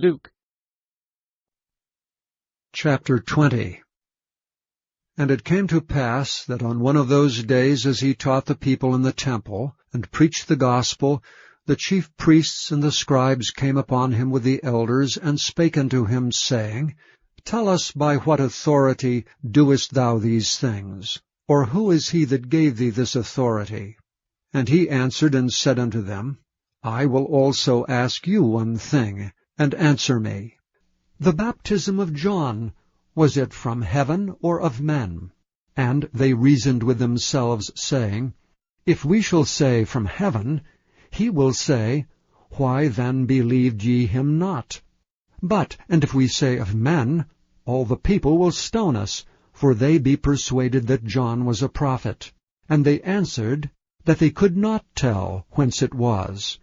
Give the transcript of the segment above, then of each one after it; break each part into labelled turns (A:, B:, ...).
A: Luke
B: Chapter 20. And it came to pass that on one of those days, as he taught the people in the temple, and preached the gospel, the chief priests and the scribes came upon him with the elders, and spake unto him, saying, Tell us, by what authority doest thou these things? Or who is he that gave thee this authority? And he answered and said unto them, I will also ask you one thing, and answer me. The baptism of John, was it from heaven or of men? And they reasoned with themselves, saying, If we shall say from heaven, he will say, Why then believed ye him not? And if we say of men, all the people will stone us, for they be persuaded that John was a prophet. And they answered, that they could not tell whence it was.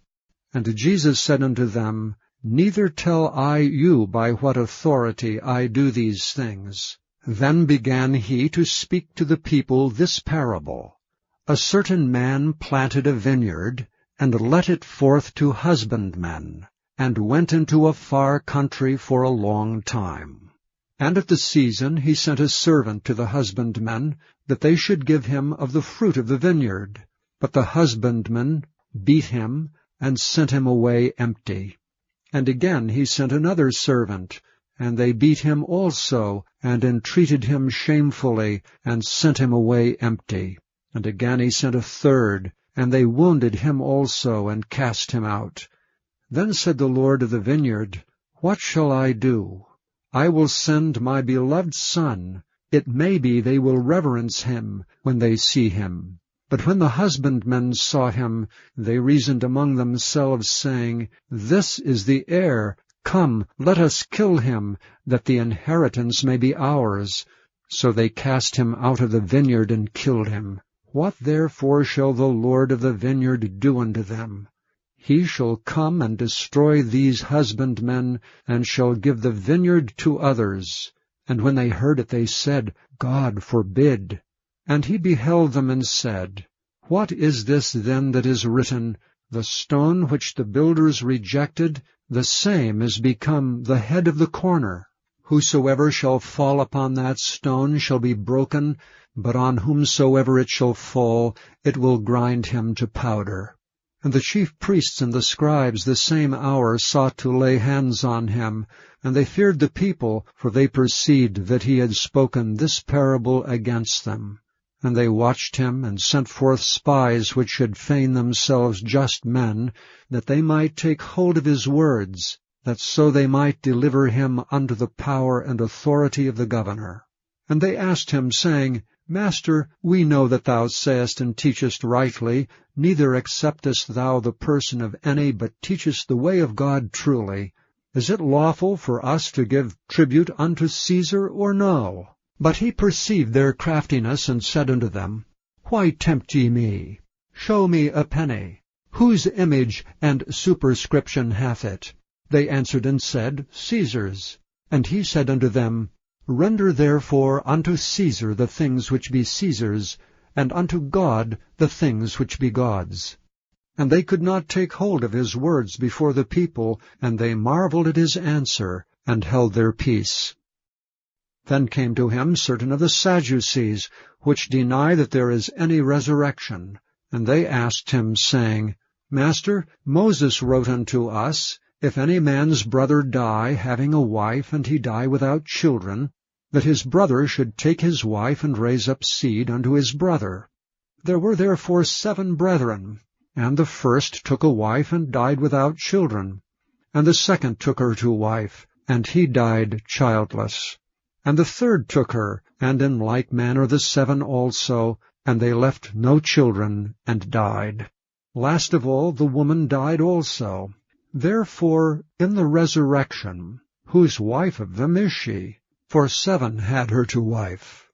B: And Jesus said unto them, Neither tell I you by what authority I do these things. Then began he to speak to the people this parable. A certain man planted a vineyard, and let it forth to husbandmen, and went into a far country for a long time. And at the season he sent a servant to the husbandmen, that they should give him of the fruit of the vineyard. But the husbandmen beat him, and sent him away empty. And again he sent another servant, and they beat him also, and entreated him shamefully, and sent him away empty. And again he sent a third, and they wounded him also, and cast him out. Then said the Lord of the vineyard, What shall I do? I will send my beloved Son. It may be they will reverence him when they see him. But when the husbandmen saw him, they reasoned among themselves, saying, This is the heir. Come, let us kill him, that the inheritance may be ours. So they cast him out of the vineyard and killed him. What therefore shall the Lord of the vineyard do unto them? He shall come and destroy these husbandmen, and shall give the vineyard to others. And when they heard it, they said, God forbid. And he beheld them and said, What is this then that is written? The stone which the builders rejected, the same is become the head of the corner. Whosoever shall fall upon that stone shall be broken, but on whomsoever it shall fall, it will grind him to powder. And the chief priests and the scribes the same hour sought to lay hands on him, and they feared the people, for they perceived that he had spoken this parable against them. And they watched him, and sent forth spies which should feign themselves just men, that they might take hold of his words, that so they might deliver him unto the power and authority of the governor. And they asked him, saying, Master, we know that thou sayest and teachest rightly, neither acceptest thou the person of any, but teachest the way of God truly. Is it lawful for us to give tribute unto Caesar, or no? But he perceived their craftiness, and said unto them, Why tempt ye me? Show me a penny. Whose image and superscription hath it? They answered and said, Caesar's. And he said unto them, Render therefore unto Caesar the things which be Caesar's, and unto God the things which be God's. And they could not take hold of his words before the people, and they marveled at his answer, and held their peace. Then came to him certain of the Sadducees, which deny that there is any resurrection. And they asked him, saying, Master, Moses wrote unto us, If any man's brother die, having a wife, and he die without children, that his brother should take his wife and raise up seed unto his brother. There were therefore 7 brethren, and the first took a wife and died without children. And the second took her to wife, and he died childless. And the third took her, and in like manner the 7 also, and they left no children, and died. Last of all the woman died also. Therefore in the resurrection, whose wife of them is she? For 7 had her to wife.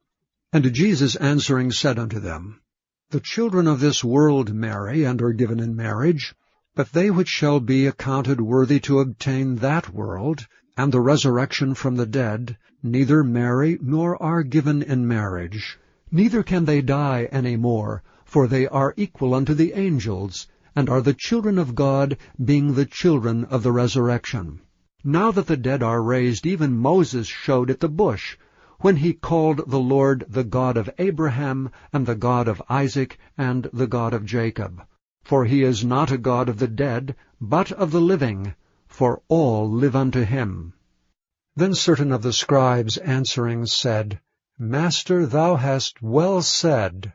B: And Jesus answering said unto them, The children of this world marry, and are given in marriage, but they which shall be accounted worthy to obtain that world, and the resurrection from the dead, neither marry nor are given in marriage. Neither can they die any more, for they are equal unto the angels, and are the children of God, being the children of the resurrection. Now that the dead are raised, even Moses showed at the bush, when he called the Lord the God of Abraham, and the God of Isaac, and the God of Jacob. For he is not a God of the dead, but of the living, for all live unto him. Then certain of the scribes answering said, Master, thou hast well said.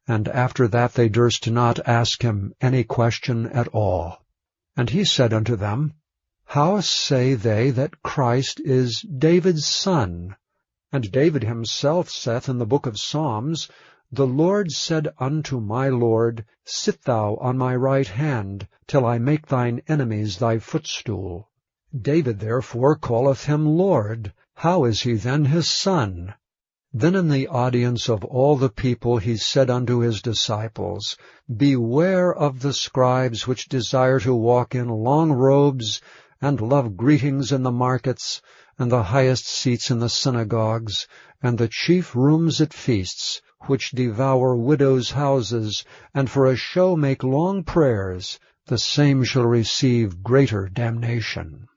B: And after that they durst not ask him any question at all. And he said unto them, How say they that Christ is David's son? And David himself saith in the book of Psalms, The Lord said unto my Lord, Sit thou on my right hand, till I make thine enemies thy footstool. David therefore calleth him Lord. How is he then his son? Then in the audience of all the people he said unto his disciples, Beware of the scribes which desire to walk in long robes, and love greetings in the markets, and the highest seats in the synagogues, and the chief rooms at feasts, which devour widows' houses, and for a show make long prayers. The same shall receive greater damnation.